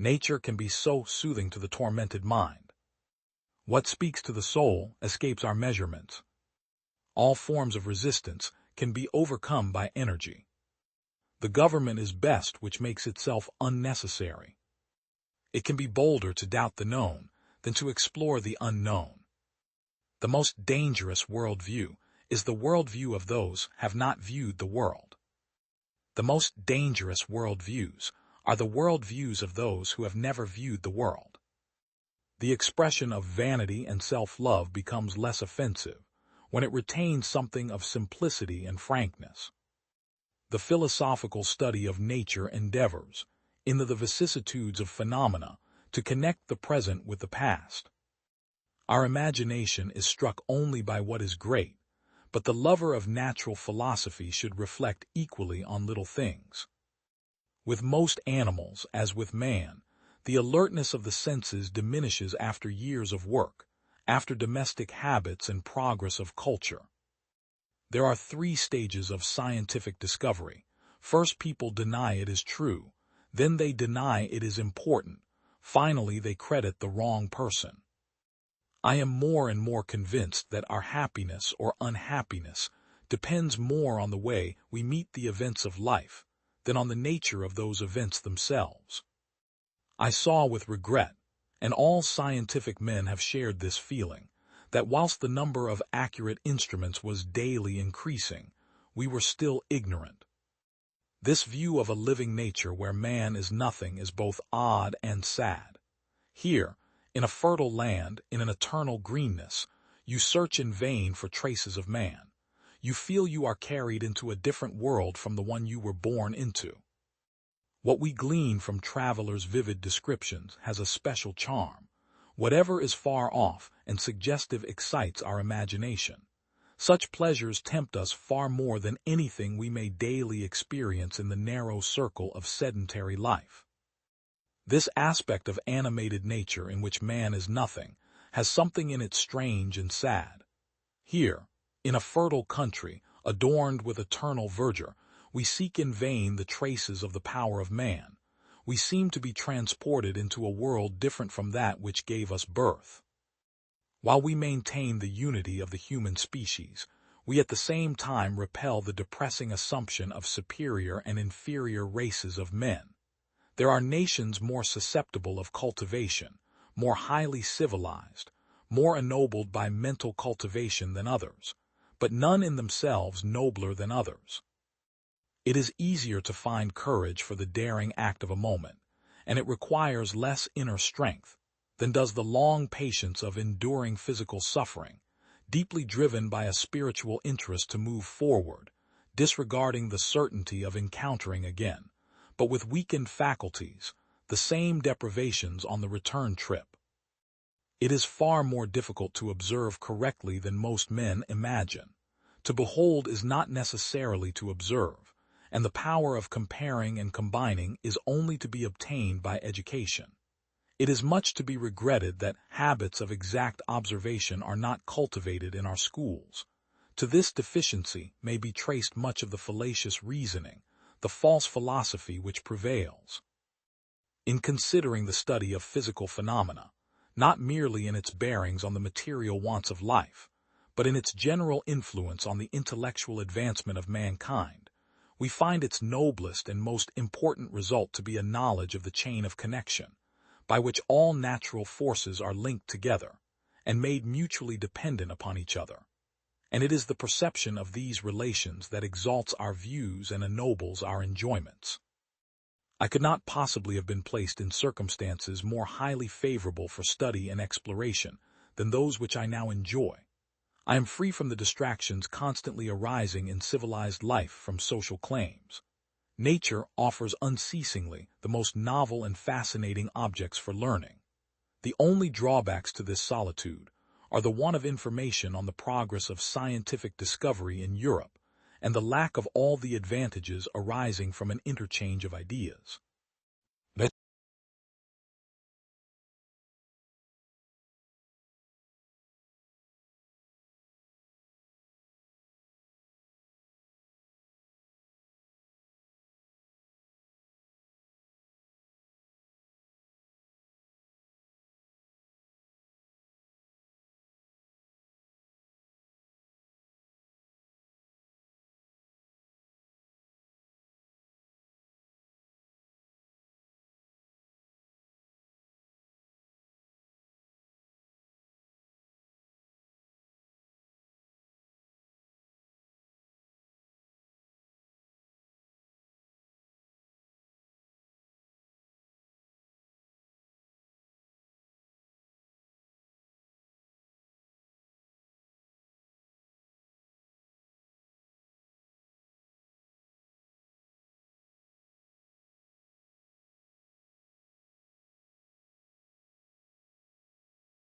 Nature can be so soothing to the tormented mind. What speaks to the soul escapes our measurements. All forms of resistance can be overcome by energy. The government is best which makes itself unnecessary. It can be bolder to doubt the known than to explore the unknown. The most dangerous worldview is the worldview of those who have not viewed the world. The most dangerous worldviews are the worldviews of those who have never viewed the world. The expression of vanity and self-love becomes less offensive when it retains something of simplicity and frankness. The philosophical study of nature endeavors, in the vicissitudes of phenomena, to connect the present with the past. Our imagination is struck only by what is great, but the lover of natural philosophy should reflect equally on little things. With most animals, as with man, the alertness of the senses diminishes after years of work, after domestic habits and progress of culture. There are 3 stages of scientific discovery. First, people deny it is true, then they deny it is important, finally they credit the wrong person. I am more and more convinced that our happiness or unhappiness depends more on the way we meet the events of life than on the nature of those events themselves. I saw with regret, and all scientific men have shared this feeling, that whilst the number of accurate instruments was daily increasing, we were still ignorant. This view of a living nature where man is nothing is both odd and sad. Here, in a fertile land, in an eternal greenness, you search in vain for traces of man. You feel you are carried into a different world from the one you were born into. What we glean from travelers' vivid descriptions has a special charm. Whatever is far off and suggestive excites our imagination. Such pleasures tempt us far more than anything we may daily experience in the narrow circle of sedentary life. This aspect of animated nature in which man is nothing has something in it strange and sad. Here, in a fertile country, adorned with eternal verdure, we seek in vain the traces of the power of man. We seem to be transported into a world different from that which gave us birth. While we maintain the unity of the human species, we at the same time repel the depressing assumption of superior and inferior races of men. There are nations more susceptible of cultivation, more highly civilized, more ennobled by mental cultivation than others, but none in themselves nobler than others. It is easier to find courage for the daring act of a moment, and it requires less inner strength than does the long patience of enduring physical suffering, deeply driven by a spiritual interest to move forward, disregarding the certainty of encountering again, but with weakened faculties, the same deprivations on the return trip. It is far more difficult to observe correctly than most men imagine. To behold is not necessarily to observe, and the power of comparing and combining is only to be obtained by education. It is much to be regretted that habits of exact observation are not cultivated in our schools. To this deficiency may be traced much of the fallacious reasoning, the false philosophy which prevails. In considering the study of physical phenomena, not merely in its bearings on the material wants of life, but in its general influence on the intellectual advancement of mankind, we find its noblest and most important result to be a knowledge of the chain of connection, by which all natural forces are linked together, and made mutually dependent upon each other. And it is the perception of these relations that exalts our views and ennobles our enjoyments. I could not possibly have been placed in circumstances more highly favorable for study and exploration than those which I now enjoy. I am free from the distractions constantly arising in civilized life from social claims. Nature offers unceasingly the most novel and fascinating objects for learning. The only drawbacks to this solitude are the want of information on the progress of scientific discovery in Europe and the lack of all the advantages arising from an interchange of ideas.